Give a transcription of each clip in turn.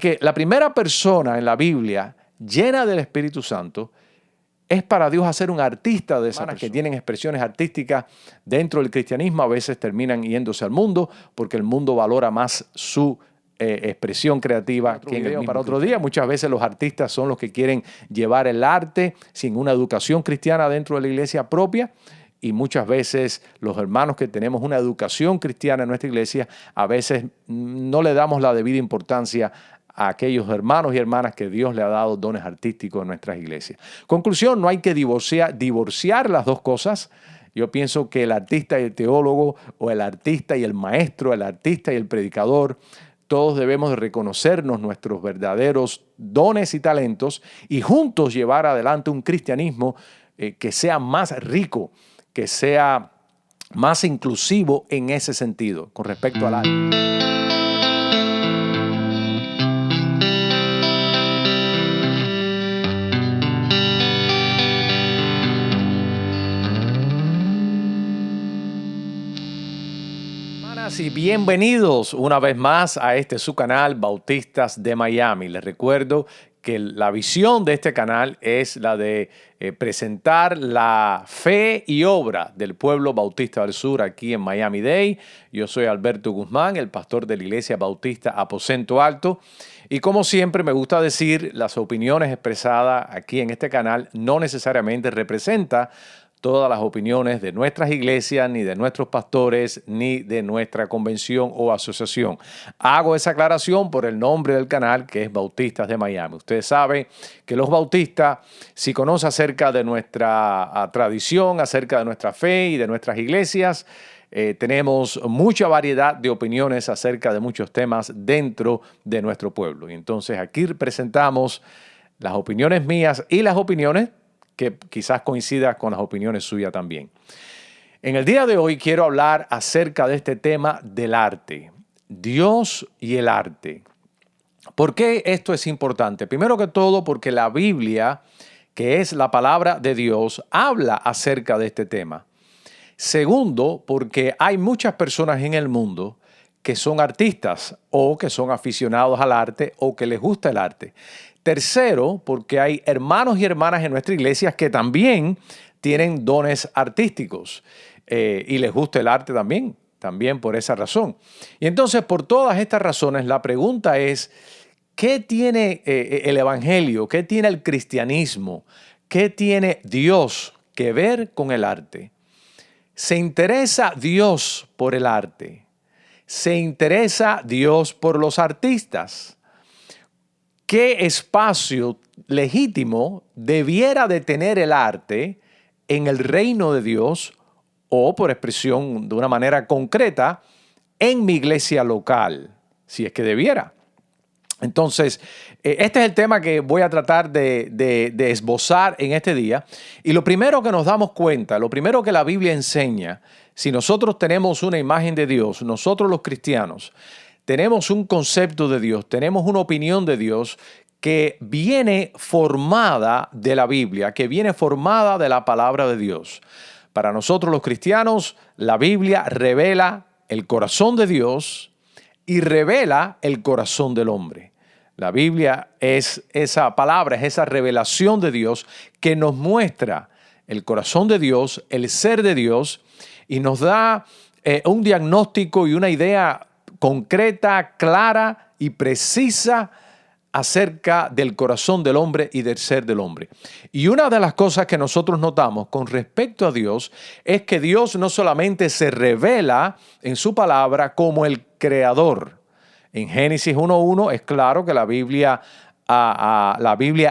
Que la primera persona en la Biblia llena del Espíritu Santo es para Dios hacer un artista de esas personas que tienen expresiones artísticas dentro del cristianismo. A veces terminan yéndose al mundo porque el mundo valora más su expresión creativa que en el mismo para otro día. Muchas veces los artistas son los que quieren llevar el arte sin una educación cristiana dentro de la iglesia propia. Y muchas veces los hermanos que tenemos una educación cristiana en nuestra iglesia, a veces no le damos la debida importancia a aquellos hermanos y hermanas que Dios le ha dado dones artísticos en nuestras iglesias. Conclusión, no hay que divorciar las dos cosas. Yo pienso que el artista y el teólogo, o el artista y el maestro, el artista y el predicador, todos debemos de reconocernos nuestros verdaderos dones y talentos y juntos llevar adelante un cristianismo que sea más rico, que sea más inclusivo en ese sentido, con respecto al arte. Y bienvenidos una vez más a su canal Bautistas de Miami. Les recuerdo que la visión de este canal es la de presentar la fe y obra del pueblo bautista del sur aquí en Miami-Dade. Yo soy Alberto Guzmán, el pastor de la Iglesia Bautista Aposento Alto. Y como siempre me gusta decir, las opiniones expresadas aquí en este canal no necesariamente representan todas las opiniones de nuestras iglesias, ni de nuestros pastores, ni de nuestra convención o asociación. Hago esa aclaración por el nombre del canal, que es Bautistas de Miami. Ustedes saben que los bautistas, si conocen acerca de nuestra tradición, acerca de nuestra fe y de nuestras iglesias, tenemos mucha variedad de opiniones acerca de muchos temas dentro de nuestro pueblo. Y entonces aquí presentamos las opiniones mías y las opiniones que quizás coincida con las opiniones suyas también. En el día de hoy quiero hablar acerca de este tema del arte, Dios y el arte. ¿Por qué esto es importante? Primero que todo, porque la Biblia, que es la palabra de Dios, habla acerca de este tema. Segundo, porque hay muchas personas en el mundo que son artistas o que son aficionados al arte o que les gusta el arte. Tercero, porque hay hermanos y hermanas en nuestra iglesia que también tienen dones artísticos y les gusta el arte también por esa razón. Y entonces, por todas estas razones, la pregunta es, ¿qué tiene el evangelio? ¿Qué tiene el cristianismo? ¿Qué tiene Dios que ver con el arte? ¿Se interesa Dios por el arte? ¿Se interesa Dios por los artistas? ¿Qué espacio legítimo debiera de tener el arte en el reino de Dios o, por expresión de una manera concreta, en mi iglesia local, si es que debiera? Entonces, este es el tema que voy a tratar de esbozar en este día. Y lo primero que nos damos cuenta, lo primero que la Biblia enseña, si nosotros tenemos una imagen de Dios, nosotros los cristianos, tenemos un concepto de Dios, tenemos una opinión de Dios que viene formada de la Biblia, que viene formada de la palabra de Dios. Para nosotros los cristianos, la Biblia revela el corazón de Dios y revela el corazón del hombre. La Biblia es esa palabra, es esa revelación de Dios que nos muestra el corazón de Dios, el ser de Dios, y nos da un diagnóstico y una idea concreta, clara y precisa acerca del corazón del hombre y del ser del hombre. Y una de las cosas que nosotros notamos con respecto a Dios es que Dios no solamente se revela en su palabra como el creador. En Génesis 1:1 es claro que la Biblia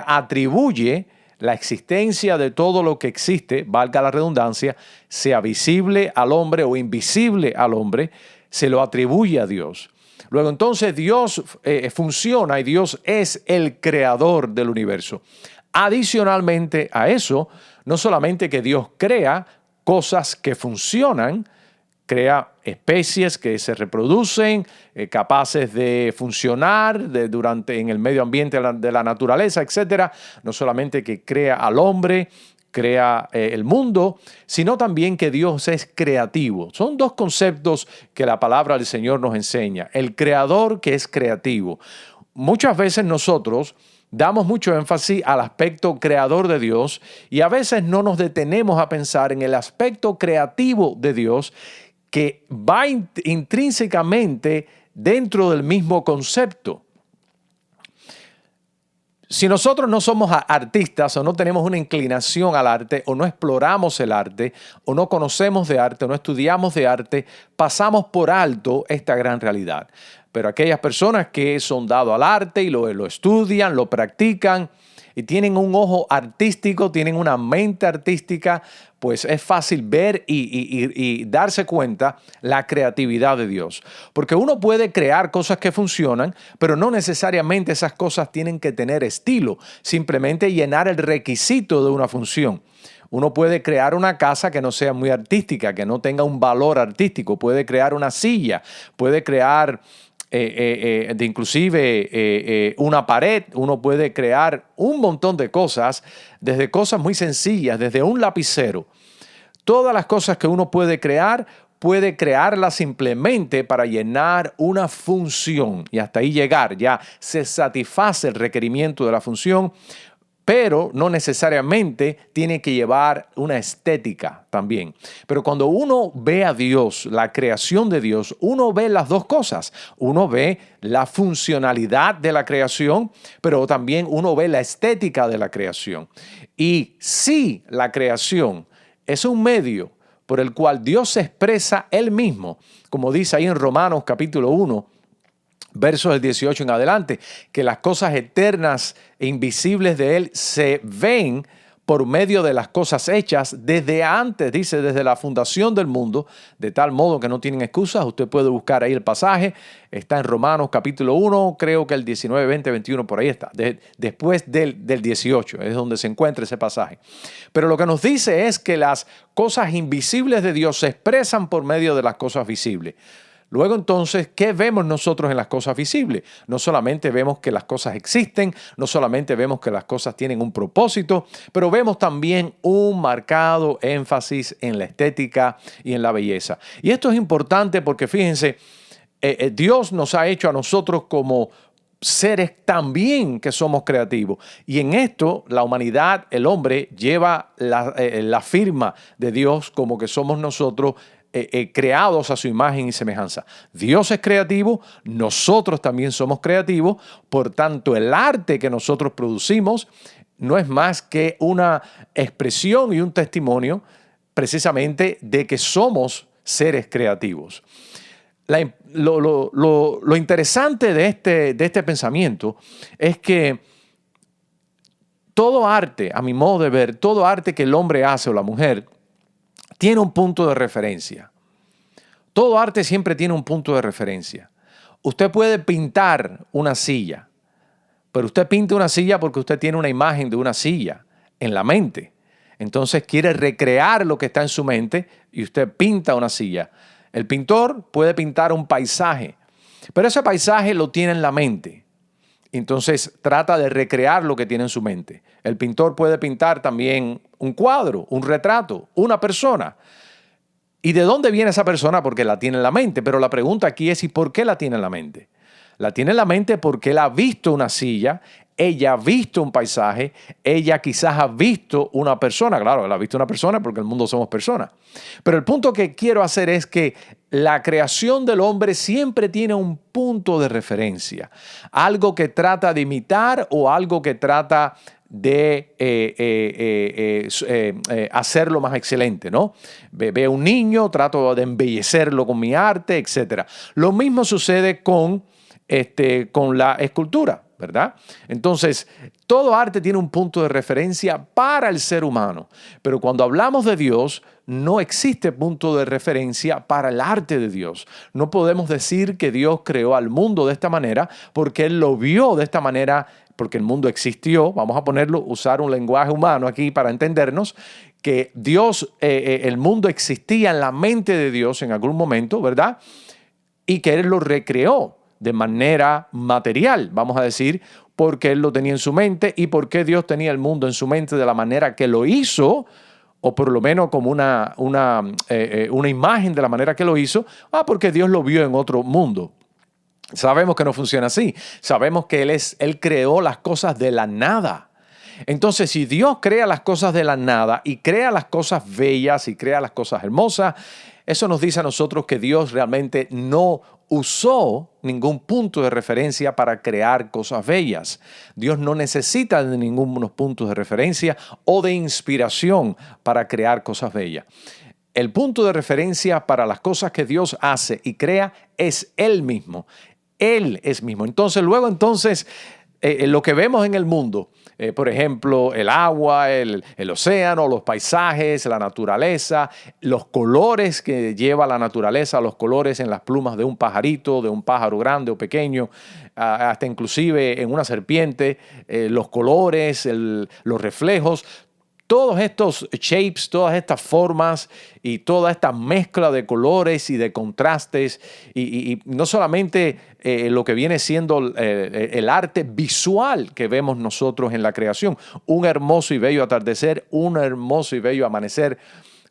atribuye la existencia de todo lo que existe, valga la redundancia, sea visible al hombre o invisible al hombre, se lo atribuye a Dios. Luego entonces Dios funciona y Dios es el creador del universo. Adicionalmente a eso, no solamente que Dios crea cosas que funcionan, crea especies que se reproducen, capaces de funcionar en el medio ambiente de la naturaleza, etc. No solamente que crea al hombre, crea el mundo, sino también que Dios es creativo. Son dos conceptos que la palabra del Señor nos enseña. El creador que es creativo. muchas veces nosotros damos mucho énfasis al aspecto creador de Dios y a veces no nos detenemos a pensar en el aspecto creativo de Dios que va intrínsecamente dentro del mismo concepto. Si nosotros no somos artistas o no tenemos una inclinación al arte o no exploramos el arte o no conocemos de arte o no estudiamos de arte, pasamos por alto esta gran realidad. Pero aquellas personas que son dados al arte y lo estudian, lo practican y tienen un ojo artístico, tienen una mente artística, pues es fácil ver y darse cuenta la creatividad de Dios. Porque uno puede crear cosas que funcionan, pero no necesariamente esas cosas tienen que tener estilo, simplemente llenar el requisito de una función. Uno puede crear una casa que no sea muy artística, que no tenga un valor artístico, puede crear una silla, puede crear inclusive una pared, uno puede crear un montón de cosas, desde cosas muy sencillas, desde un lapicero. Todas las cosas que uno puede crearlas simplemente para llenar una función y hasta ahí llegar, ya se satisface el requerimiento de la función, pero no necesariamente tiene que llevar una estética también. Pero cuando uno ve a Dios, la creación de Dios, uno ve las dos cosas. Uno ve la funcionalidad de la creación, pero también uno ve la estética de la creación. Y si la creación es un medio por el cual Dios se expresa Él mismo, como dice ahí en Romanos capítulo 1, versos del 18 en adelante, que las cosas eternas e invisibles de Él se ven por medio de las cosas hechas desde antes, dice, desde la fundación del mundo, de tal modo que no tienen excusas. Usted puede buscar ahí el pasaje, está en Romanos capítulo 1, creo que el 19, 20, 21, por ahí está, después del 18, es donde se encuentra ese pasaje. Pero lo que nos dice es que las cosas invisibles de Dios se expresan por medio de las cosas visibles. Luego entonces, ¿qué vemos nosotros en las cosas visibles? No solamente vemos que las cosas existen, no solamente vemos que las cosas tienen un propósito, pero vemos también un marcado énfasis en la estética y en la belleza. Y esto es importante porque fíjense, Dios nos ha hecho a nosotros como seres también que somos creativos. Y en esto la humanidad, el hombre, lleva la firma de Dios como que somos nosotros creados a su imagen y semejanza. Dios es creativo, nosotros también somos creativos, por tanto el arte que nosotros producimos no es más que una expresión y un testimonio precisamente de que somos seres creativos. Lo interesante de este pensamiento es que todo arte, a mi modo de ver, todo arte que el hombre hace o la mujer, tiene un punto de referencia. Todo arte siempre tiene un punto de referencia. Usted puede pintar una silla, pero usted pinta una silla porque usted tiene una imagen de una silla en la mente. Entonces quiere recrear lo que está en su mente y usted pinta una silla. El pintor puede pintar un paisaje, pero ese paisaje lo tiene en la mente. Entonces trata de recrear lo que tiene en su mente. El pintor puede pintar también un cuadro, un retrato, una persona. ¿Y de dónde viene esa persona? Porque la tiene en la mente. Pero la pregunta aquí es, ¿y por qué la tiene en la mente? La tiene en la mente porque él ha visto una silla, ella ha visto un paisaje, ella quizás ha visto una persona. Claro, él ha visto una persona porque en el mundo somos personas. Pero el punto que quiero hacer es que la creación del hombre siempre tiene un punto de referencia. Algo que trata de imitar o algo que trata de hacerlo más excelente, ¿no? Veo un niño, trato de embellecerlo con mi arte, etc. Lo mismo sucede con la escultura, ¿verdad? Entonces, todo arte tiene un punto de referencia para el ser humano, pero cuando hablamos de Dios, no existe punto de referencia para el arte de Dios. No podemos decir que Dios creó al mundo de esta manera porque Él lo vio de esta manera, porque el mundo existió. Vamos a usar un lenguaje humano aquí para entendernos, que Dios, el mundo existía en la mente de Dios en algún momento, ¿verdad? Y que Él lo recreó de manera material, vamos a decir, porque Él lo tenía en su mente y porque Dios tenía el mundo en su mente de la manera que lo hizo, o por lo menos como una imagen de la manera que lo hizo, porque Dios lo vio en otro mundo. Sabemos que no funciona así. Sabemos que Él creó las cosas de la nada. Entonces, si Dios crea las cosas de la nada y crea las cosas bellas y crea las cosas hermosas, eso nos dice a nosotros que Dios realmente no usó ningún punto de referencia para crear cosas bellas. Dios no necesita de ningunos puntos de referencia o de inspiración para crear cosas bellas. El punto de referencia para las cosas que Dios hace y crea es Él mismo. Él es mismo. Entonces, lo que vemos en el mundo, por ejemplo, el agua, el océano, los paisajes, la naturaleza, los colores que lleva la naturaleza, los colores en las plumas de un pajarito, de un pájaro grande o pequeño, hasta inclusive en una serpiente, los colores, los reflejos. Todos estos shapes, todas estas formas y toda esta mezcla de colores y de contrastes y no solamente lo que viene siendo el arte visual que vemos nosotros en la creación, un hermoso y bello atardecer, un hermoso y bello amanecer.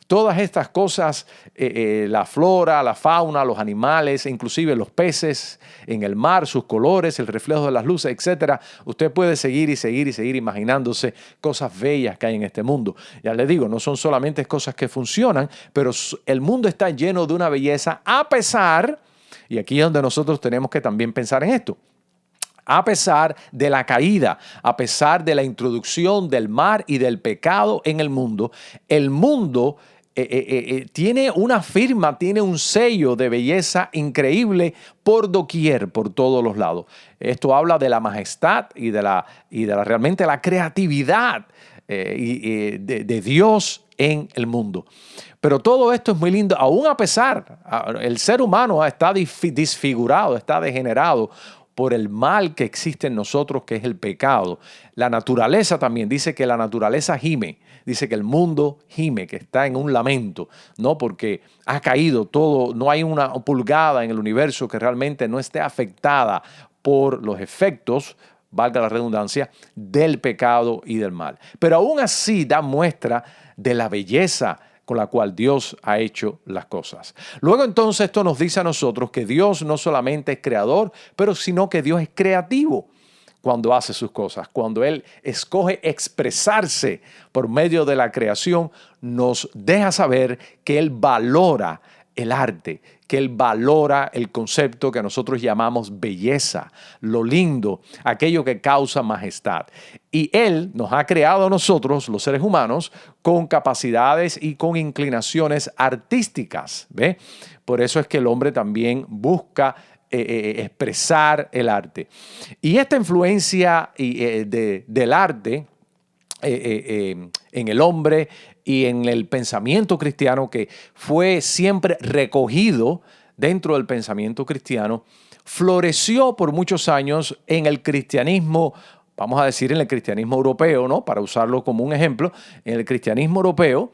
Todas estas cosas, la flora, la fauna, los animales, inclusive los peces en el mar, sus colores, el reflejo de las luces, etcétera. Usted puede seguir y seguir y seguir imaginándose cosas bellas que hay en este mundo. Ya le digo, no son solamente cosas que funcionan, pero el mundo está lleno de una belleza a pesar, y aquí es donde nosotros tenemos que también pensar en esto, a pesar de la caída, a pesar de la introducción del mal y del pecado en el mundo tiene una firma, tiene un sello de belleza increíble por doquier, por todos los lados. Esto habla de la majestad y de realmente la creatividad de Dios en el mundo. Pero todo esto es muy lindo, aún a pesar, el ser humano está disfigurado, está degenerado por el mal que existe en nosotros, que es el pecado. La naturaleza también dice que la naturaleza gime, dice que el mundo gime, que está en un lamento, ¿no? Porque ha caído todo, no hay una pulgada en el universo que realmente no esté afectada por los efectos, valga la redundancia, del pecado y del mal. Pero aún así da muestra de la belleza con la cual Dios ha hecho las cosas. Luego entonces esto nos dice a nosotros que Dios no solamente es creador, pero sino que Dios es creativo cuando hace sus cosas. Cuando Él escoge expresarse por medio de la creación, nos deja saber que Él valora el arte, que Él valora el concepto que nosotros llamamos belleza, lo lindo, aquello que causa majestad. Y Él nos ha creado a nosotros, los seres humanos, con capacidades y con inclinaciones artísticas, ¿ve? Por eso es que el hombre también busca expresar el arte. Y esta influencia del arte en el hombre y en el pensamiento cristiano, que fue siempre recogido dentro del pensamiento cristiano, floreció por muchos años en el cristianismo, vamos a decir en el cristianismo europeo, ¿no? Para usarlo como un ejemplo, en el cristianismo europeo,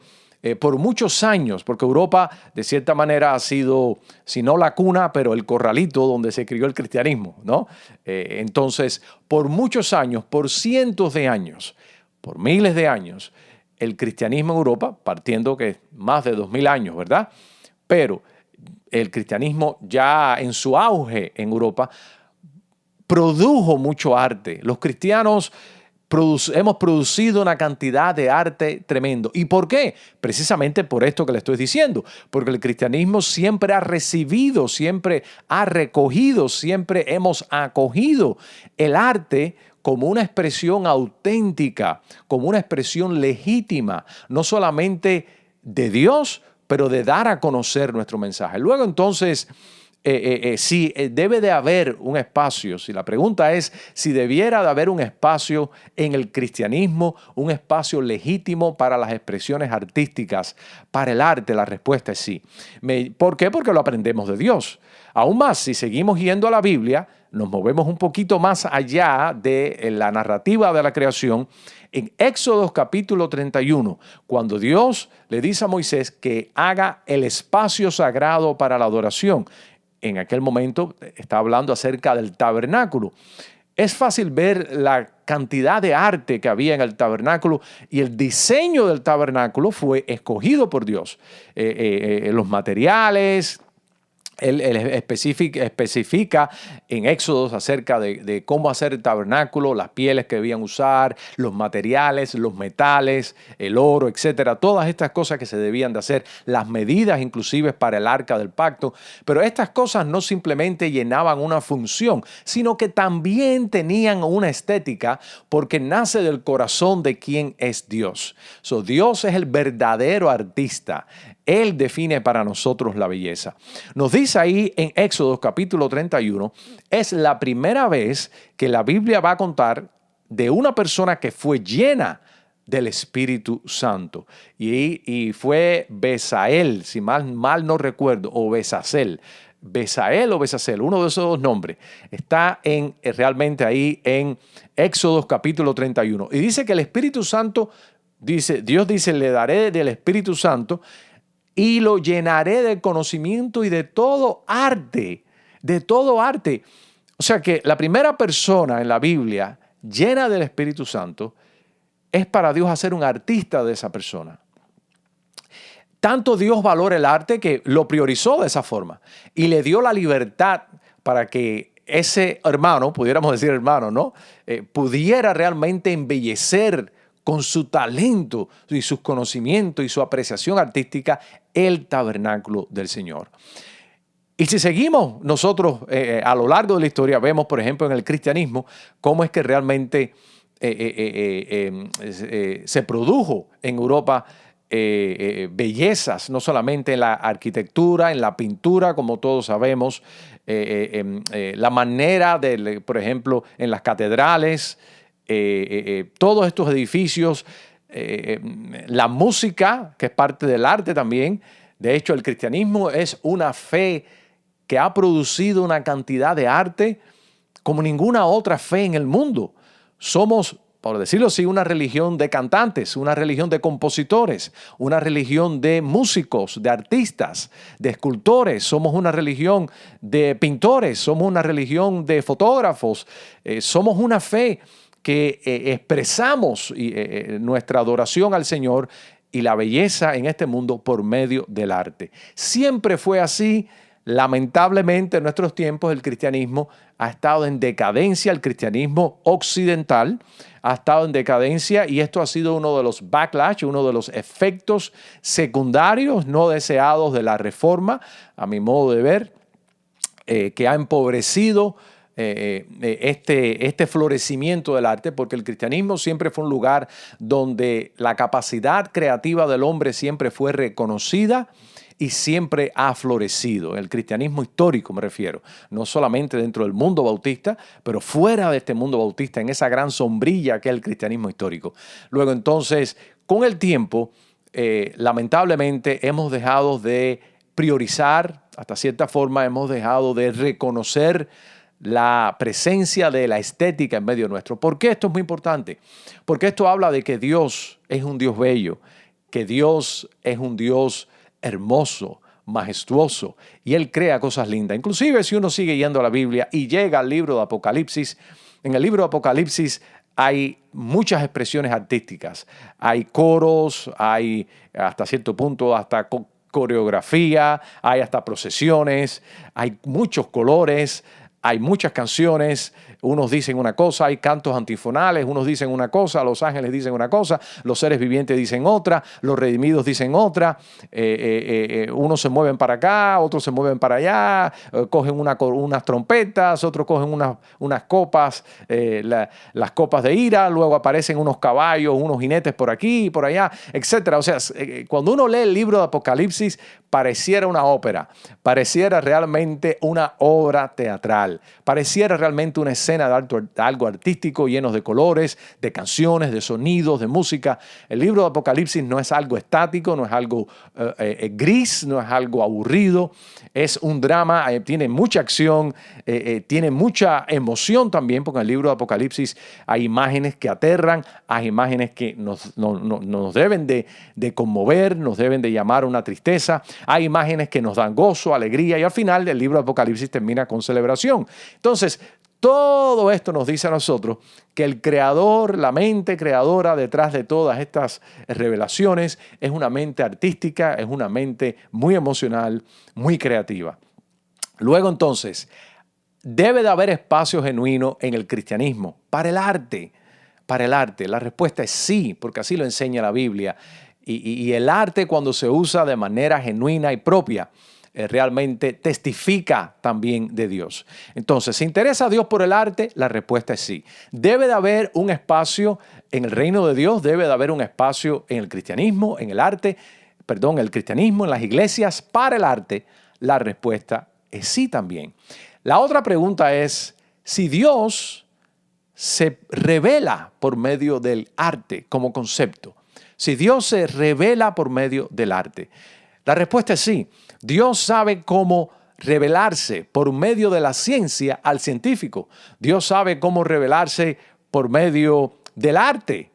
por muchos años, porque Europa de cierta manera ha sido, si no la cuna, pero el corralito donde se crió el cristianismo, ¿no? Entonces, por muchos años, por cientos de años, por miles de años, el cristianismo en Europa, partiendo que más de 2000 años, ¿verdad? Pero el cristianismo ya en su auge en Europa produjo mucho arte. Los cristianos hemos producido una cantidad de arte tremendo. ¿Y por qué? Precisamente por esto que le estoy diciendo. Porque el cristianismo siempre ha recibido, siempre ha recogido, siempre hemos acogido el arte como una expresión auténtica, como una expresión legítima, no solamente de Dios, pero de dar a conocer nuestro mensaje. Luego entonces, si debe de haber un espacio, si la pregunta es si debiera de haber un espacio en el cristianismo, un espacio legítimo para las expresiones artísticas, para el arte, la respuesta es sí. ¿Por qué? Porque lo aprendemos de Dios. Aún más, si seguimos yendo a la Biblia, nos movemos un poquito más allá de la narrativa de la creación. En Éxodo capítulo 31, cuando Dios le dice a Moisés que haga el espacio sagrado para la adoración, en aquel momento está hablando acerca del tabernáculo. Es fácil ver la cantidad de arte que había en el tabernáculo y el diseño del tabernáculo fue escogido por Dios. Los materiales, Él especifica en Éxodos acerca de cómo hacer el tabernáculo, las pieles que debían usar, los materiales, los metales, el oro, etcétera. Todas estas cosas que se debían de hacer, las medidas inclusive para el arca del pacto. Pero estas cosas no simplemente llenaban una función, sino que también tenían una estética porque nace del corazón de quien es Dios. Dios es el verdadero artista. Él define para nosotros la belleza. Nos dice ahí en Éxodo capítulo 31, es la primera vez que la Biblia va a contar de una persona que fue llena del Espíritu Santo. Y fue Besael, si mal no recuerdo, o Besael, uno de esos dos nombres. Está realmente ahí en Éxodo capítulo 31. Y dice que el Espíritu Santo, Dios dice, le daré del Espíritu Santo y lo llenaré de conocimiento y de todo arte, de todo arte. O sea que la primera persona en la Biblia llena del Espíritu Santo es para Dios hacer un artista de esa persona. Tanto Dios valora el arte que lo priorizó de esa forma y le dio la libertad para que ese hermano, pudiéramos decir hermano, ¿no? Pudiera realmente embellecer con su talento y sus conocimientos y su apreciación artística el tabernáculo del Señor. Y si seguimos nosotros a lo largo de la historia, vemos, por ejemplo, en el cristianismo, cómo es que realmente se produjo en Europa bellezas, no solamente en la arquitectura, en la pintura, como todos sabemos, la manera de, por ejemplo, en las catedrales, todos estos edificios, la música, que es parte del arte también. De hecho, el cristianismo es una fe que ha producido una cantidad de arte como ninguna otra fe en el mundo. Somos, por decirlo así, una religión de cantantes, una religión de compositores, una religión de músicos, de artistas, de escultores. Somos una religión de pintores, somos una religión de fotógrafos. Somos una fe que expresamos nuestra adoración al Señor y la belleza en este mundo por medio del arte. Siempre fue así. Lamentablemente en nuestros tiempos el cristianismo ha estado en decadencia, el cristianismo occidental ha estado en decadencia y esto ha sido uno de los backlash, uno de los efectos secundarios no deseados de la reforma, a mi modo de ver, que ha empobrecido este florecimiento del arte, porque el cristianismo siempre fue un lugar donde la capacidad creativa del hombre siempre fue reconocida y siempre ha florecido. El cristianismo histórico me refiero, no solamente dentro del mundo bautista, pero fuera de este mundo bautista, en esa gran sombrilla que es el cristianismo histórico. Luego entonces, con el tiempo, lamentablemente hemos dejado de priorizar, hasta cierta forma hemos dejado de reconocer la presencia de la estética en medio nuestro. ¿Por qué esto es muy importante? Porque esto habla de que Dios es un Dios bello, que Dios es un Dios hermoso, majestuoso, y Él crea cosas lindas. Inclusive si uno sigue yendo a la Biblia y llega al libro de Apocalipsis, en el libro de Apocalipsis hay muchas expresiones artísticas. Hay coros, hay hasta cierto punto hasta coreografía, hay hasta procesiones, hay muchos colores, hay muchas canciones. Unos dicen una cosa, hay cantos antifonales, unos dicen una cosa, los ángeles dicen una cosa, los seres vivientes dicen otra, los redimidos dicen otra, unos se mueven para acá, otros se mueven para allá, cogen unas trompetas, otros cogen unas copas, las copas de ira, luego aparecen unos caballos, unos jinetes por aquí y por allá, etc. O sea, cuando uno lee el libro de Apocalipsis, pareciera una ópera, pareciera realmente una obra teatral, pareciera realmente una escena de algo artístico, llenos de colores, de canciones, de sonidos, de música. El libro de Apocalipsis no es algo estático, no es algo gris, no es algo aburrido, es un drama, tiene mucha acción, tiene mucha emoción también, porque en el libro de Apocalipsis hay imágenes que aterran, hay imágenes que nos deben de conmover, nos deben de llamar a una tristeza, hay imágenes que nos dan gozo, alegría, y al final el libro de Apocalipsis termina con celebración. Entonces, todo esto nos dice a nosotros que el creador, la mente creadora detrás de todas estas revelaciones es una mente artística, es una mente muy emocional, muy creativa. Luego entonces, debe de haber espacio genuino en el cristianismo para el arte. Para el arte, la respuesta es sí, porque así lo enseña la Biblia. Y el arte, cuando se usa de manera genuina y propia, realmente testifica también de Dios. Entonces, ¿se interesa a Dios por el arte? La respuesta es sí. Debe de haber un espacio en el reino de Dios, debe de haber un espacio en el cristianismo, en el arte, perdón, el cristianismo, en las iglesias para el arte. La respuesta es sí también. La otra pregunta es, si Dios se revela por medio del arte como concepto, si Dios se revela por medio del arte, la respuesta es sí. Dios sabe cómo revelarse por medio de la ciencia al científico. Dios sabe cómo revelarse por medio del arte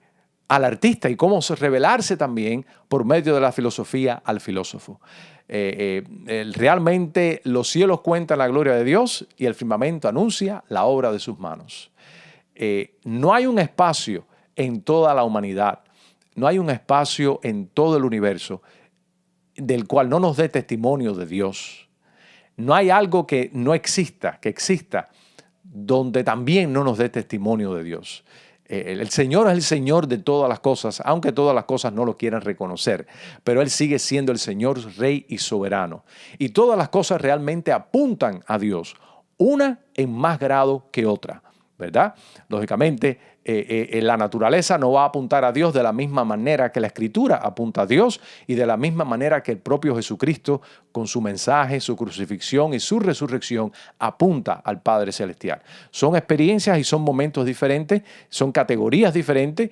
al artista y cómo revelarse también por medio de la filosofía al filósofo. Realmente los cielos cuentan la gloria de Dios y el firmamento anuncia la obra de sus manos. No hay un espacio en toda la humanidad, no hay un espacio en todo el universo del cual no nos dé testimonio de Dios. No hay algo que no exista, que exista, donde también no nos dé testimonio de Dios. El Señor es el Señor de todas las cosas, aunque todas las cosas no lo quieran reconocer, pero Él sigue siendo el Señor, Rey y soberano. Y todas las cosas realmente apuntan a Dios, una en más grado que otra, ¿verdad? Lógicamente, la naturaleza no va a apuntar a Dios de la misma manera que la Escritura apunta a Dios y de la misma manera que el propio Jesucristo, con su mensaje, su crucifixión y su resurrección, apunta al Padre Celestial. Son experiencias y son momentos diferentes, son categorías diferentes,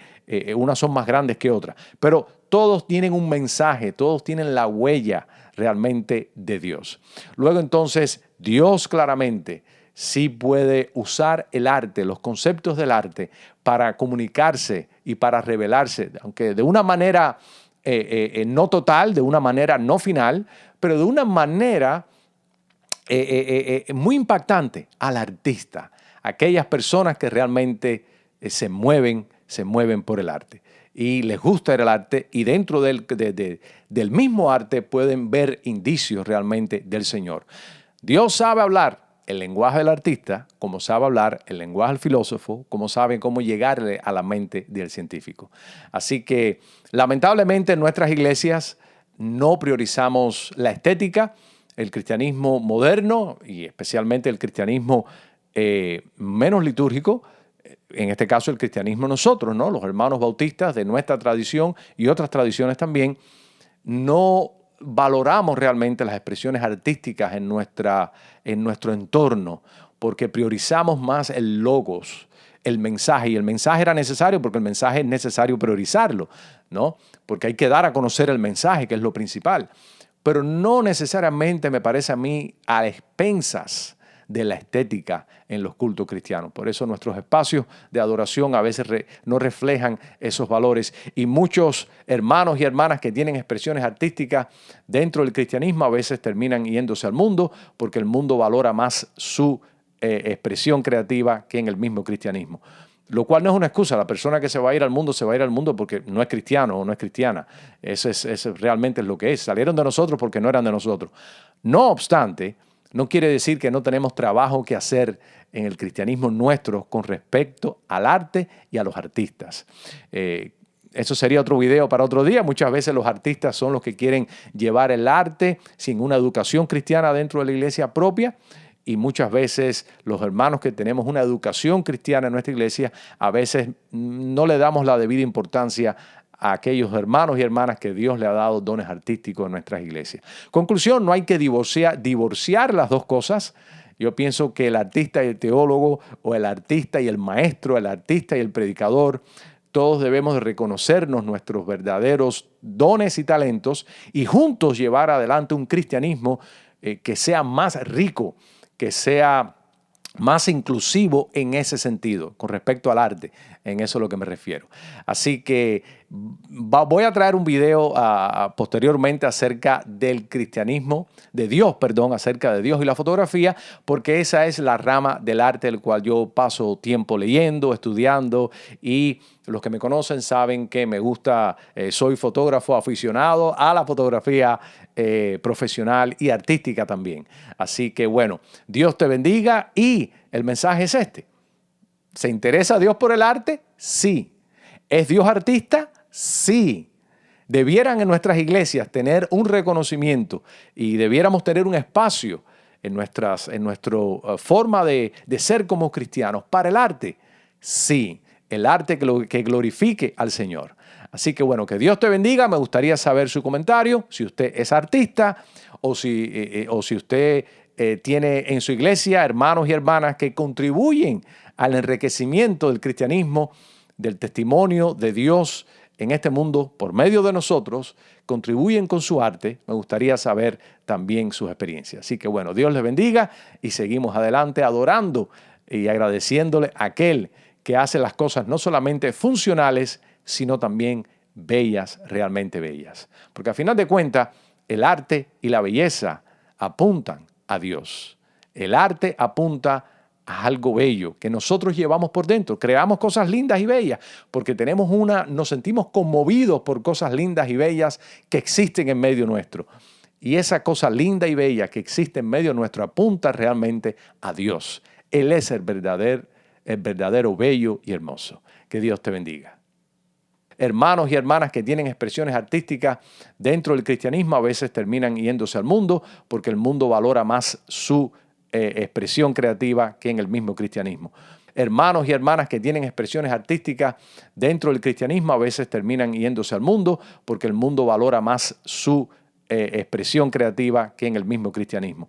unas son más grandes que otras, pero todos tienen un mensaje, todos tienen la huella realmente de Dios. Luego entonces, Dios claramente sí puede usar el arte, los conceptos del arte, para comunicarse y para revelarse, aunque de una manera no total, de una manera no final, pero de una manera muy impactante al artista, aquellas personas que realmente se mueven por el arte y les gusta el arte y dentro del mismo arte pueden ver indicios realmente del Señor. Dios sabe hablar el lenguaje del artista, como sabe hablar el lenguaje del filósofo, como sabe cómo llegarle a la mente del científico. Así que, lamentablemente, en nuestras iglesias no priorizamos la estética. El cristianismo moderno y especialmente el cristianismo menos litúrgico, en este caso el cristianismo nosotros, ¿no? Los hermanos bautistas de nuestra tradición y otras tradiciones también, no valoramos realmente las expresiones artísticas en nuestro entorno, porque priorizamos más el logos, el mensaje. Y el mensaje era necesario porque el mensaje es necesario priorizarlo, ¿no? Porque hay que dar a conocer el mensaje, que es lo principal. Pero no necesariamente me parece a mí a expensas de la estética en los cultos cristianos. Por eso nuestros espacios de adoración a veces no reflejan esos valores y muchos hermanos y hermanas que tienen expresiones artísticas dentro del cristianismo a veces terminan yéndose al mundo porque el mundo valora más su expresión creativa que en el mismo cristianismo. Lo cual no es una excusa. La persona que se va a ir al mundo se va a ir al mundo porque no es cristiano o no es cristiana. Eso realmente es lo que es. Salieron de nosotros porque no eran de nosotros. No obstante, no quiere decir que no tenemos trabajo que hacer en el cristianismo nuestro con respecto al arte y a los artistas. Eso sería otro video para otro día. Muchas veces los artistas son los que quieren llevar el arte sin una educación cristiana dentro de la iglesia propia. Y muchas veces los hermanos que tenemos una educación cristiana en nuestra iglesia, a veces no le damos la debida importancia a aquellos hermanos y hermanas que Dios le ha dado dones artísticos en nuestras iglesias. Conclusión, no hay que divorciar las dos cosas. Yo pienso que el artista y el teólogo, o el artista y el maestro, el artista y el predicador, todos debemos de reconocernos nuestros verdaderos dones y talentos y juntos llevar adelante un cristianismo que sea más rico, que sea más inclusivo en ese sentido, con respecto al arte, en eso es a lo que me refiero. Así que voy a traer un video posteriormente acerca del cristianismo, de Dios, perdón, acerca de Dios y la fotografía, porque esa es la rama del arte del cual yo paso tiempo leyendo, estudiando, y los que me conocen saben que me gusta, soy fotógrafo aficionado a la fotografía profesional y artística también. Así que bueno, Dios te bendiga y el mensaje es este. ¿Se interesa Dios por el arte? Sí. ¿Es Dios artista? Sí. Debieran en nuestras iglesias tener un reconocimiento y debiéramos tener un espacio en nuestra forma de ser como cristianos para el arte. Sí, el arte que glorifique al Señor. Así que bueno, que Dios te bendiga. Me gustaría saber su comentario, si usted es artista o si usted tiene en su iglesia hermanos y hermanas que contribuyen al enriquecimiento del cristianismo, del testimonio de Dios en este mundo por medio de nosotros, contribuyen con su arte. Me gustaría saber también sus experiencias. Así que bueno, Dios les bendiga y seguimos adelante adorando y agradeciéndole a aquel que hace las cosas no solamente funcionales, sino también bellas, realmente bellas. Porque al final de cuentas, el arte y la belleza apuntan a Dios. El arte apunta a algo bello que nosotros llevamos por dentro. Creamos cosas lindas y bellas porque nos sentimos conmovidos por cosas lindas y bellas que existen en medio nuestro. Y esa cosa linda y bella que existe en medio nuestro apunta realmente a Dios. Él es el verdadero bello y hermoso. Que Dios te bendiga. Hermanos y hermanas que tienen expresiones artísticas dentro del cristianismo a veces terminan yéndose al mundo porque el mundo valora más su expresión creativa que en el mismo cristianismo. Hermanos y hermanas que tienen expresiones artísticas dentro del cristianismo a veces terminan yéndose al mundo porque el mundo valora más su expresión creativa que en el mismo cristianismo.